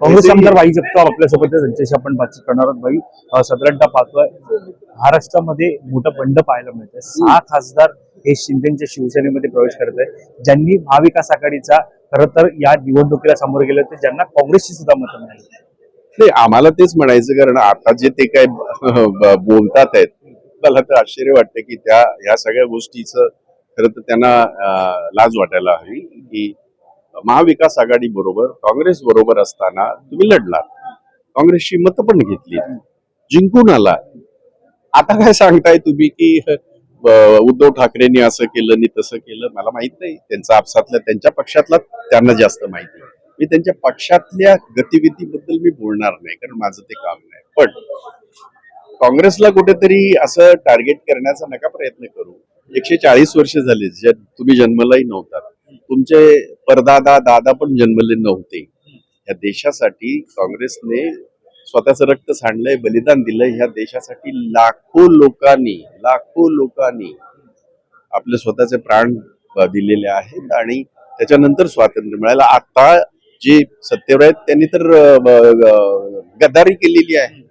काँग्रेस आमदार भाई जगताप आपल्यासोबत आहे, त्यांच्याशी आपण बातचीत करणार आहोत. भाई, साधारणतः पाहतोय महाराष्ट्रामध्ये मोठं बंड पाहायला मिळतंय. 6 खासदार हे शिंदेच्या शिवसेनेमध्ये प्रवेश करत आहेत, ज्यांनी महाविकास आघाडीचा खरं तर या निवडणुकीला सामोरे गेले होते, ज्यांना काँग्रेसची सुद्धा मतं मिळाली. नाही, आम्हाला तेच म्हणायचं, कारण आता जे ते काय बोलतात आहेत, मला तर आश्चर्य वाटतं की ह्या सगळ्या गोष्टीचं खरं तर त्यांना लाज वाटायला हवी की महाविकास आघाडी बरोबर काँग्रेस बरोबर असताना तुम्ही लढलात, काँग्रेसची मतं पण घेतली, जिंकून आला. आता काय सांगताय तुम्ही की उद्धव ठाकरेंनी असं केलं आणि तसं केलं? मला माहित नाही, त्यांचा आपसातल्या त्यांच्या पक्षातला त्यांना जास्त माहिती. मी त्यांच्या पक्षातल्या गतिविधीबद्दल मी बोलणार नाही, कारण माझं ते काम नाही. पण काँग्रेसला कुठेतरी असं टार्गेट करण्याचा नका प्रयत्न करू. 140 वर्ष झाले, ज्या तुम्ही जन्मलाही नव्हता, तुमचे परदादा दादा पण जन्मले नव्हते. या देशासाठी काँग्रेसने स्वतःचं रक्त सांडलंय, बलिदान दिलंय. ह्या देशासाठी लाखो लोकांनी आपले स्वतःचे प्राण दिलेले आहेत आणि त्याच्यानंतर स्वातंत्र्य मिळालं. आता जे सत्तेवर आहेत त्यांनी तर गद्दारी केलेली आहे.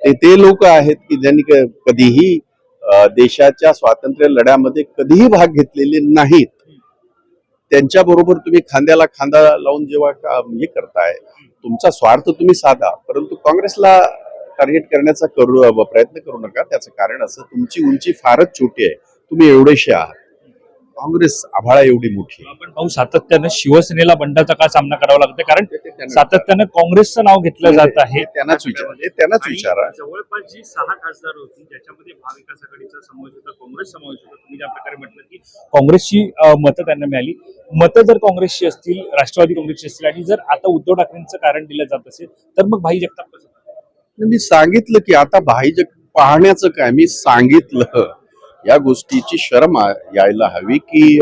ते लोक आहेत की ज्यांनी कधीही देशाच्या स्वातंत्र्य लढ्यामध्ये कधीही भाग घेतलेले नाहीत. त्यांच्या बरोबर तुम्ही खांद्याला खांदा लावून जेव्हा हे करताय, तुमचा स्वार्थ तुम्ही साधा, परंतु काँग्रेसला टार्गेट करण्याचा प्रयत्न करू नका. त्याचं कारण असं, तुमची उंची फारच छोटी आहे, तुम्ही एवढेशे आहात, काँग्रेस आभाळा एवढी मोठी. आपण पाहू, सातत्यानं शिवसेनेला बंडाचा का सामना करावा लागतो, कारण सातत्यानं काँग्रेसचं नाव घेतलं जात आहे. त्यांनाच विचारा. जवळपास जी 6 खासदार होती, ज्याच्यामध्ये महाविकास आघाडीचा समावेश होता, काँग्रेस समावेश होता, तुम्ही ज्या प्रकारे म्हटलं की काँग्रेसची मतं त्यांना मिळाली. मतं जर काँग्रेसची असतील, राष्ट्रवादी काँग्रेसची असतील, आणि जर आता उद्धव ठाकरेंचं कारण दिलं जात असेल, तर मग भाई जगताप कसं? मी सांगितलं की आता भाई पाहण्याचं काय, मी सांगितलं. या गोष्टीची शरम यायला हवी की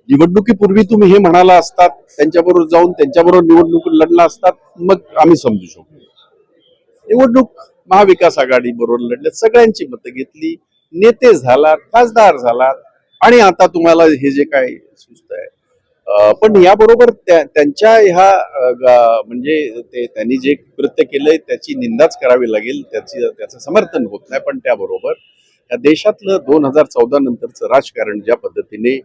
निवडणुकीपूर्वी तुम्ही हे म्हणाला असतात, त्यांच्याबरोबर जाऊन त्यांच्याबरोबर निवडणूक लढला असतात, मग आम्ही समजू शकतो. निवडणूक महाविकास आघाडी बरोबर लढले, सगळ्यांची मतं घेतली, नेते झालात, खासदार झालात, आणि आता तुम्हाला हे जे काय सुचत आहे. पण याबरोबर त्यांच्या ह्या म्हणजे त्यांनी जे कृत्य केलंय त्याची निंदाच करावी लागेल, त्याचं समर्थन होत नाही. पण त्याबरोबर या देशातलं 2014 नंतरचं राजकारण ज्या पद्धतीने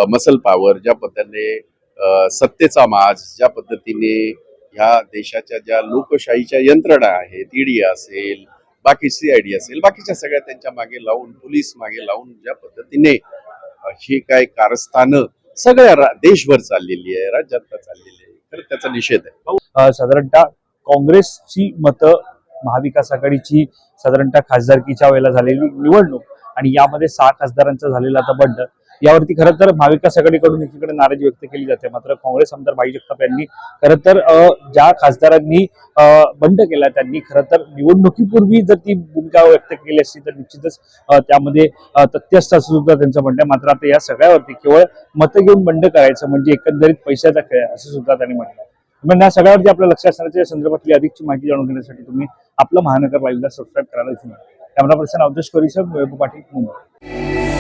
मसल पॉवर, ज्या पद्धतीने सत्तेचा माज, ज्या पद्धतीने ह्या देशाच्या ज्या लोकशाहीच्या यंत्रणा आहेत, ईडी असेल, बाकी CID असेल, बाकीच्या सगळ्या त्यांच्या मागे लावून, पोलीस मागे लावून ज्या पद्धतीने हे काय कारस्थानं सगळ्या देशभर चाललेली आहे, राज्यात चाललेली आहे, तर त्याचा निषेध आहे. साधारणतः काँग्रेसची मतं महाविकास आघाडीची साधारणतः खासदारकीच्या वेळेला झालेली निवडणूक आणि यामध्ये 6 खासदारांचा झालेला आता बंड, यावरती खरं तर महाविकास आघाडीकडून एकीकडे नाराजी व्यक्त केली जाते. मात्र काँग्रेस आमदार भाई जगताप यांनी खरं तर ज्या खासदारांनी बंड केला त्यांनी खरं तर निवडणुकीपूर्वी जर ती भूमिका व्यक्त केली असती तर निश्चितच त्यामध्ये तथ्यस्थ असं सुद्धा त्यांचं म्हणणं. मात्र आता या सगळ्यावरती केवळ मतं घेऊन बंड करायचं म्हणजे एकंदरीत पैशाचा खेळ असं सुद्धा त्यांनी म्हटलं. पण या सगळ्यावरती आपलं लक्ष असण्याच्या या संदर्भातली अधिकची माहिती जाणून घेण्यासाठी तुम्ही आपलं महानगर लाईव्हला सबस्क्राईब करायला विसरू नका. कॅमेरा पर्सन अवधेश कोरीसह पाटील, मुंबई.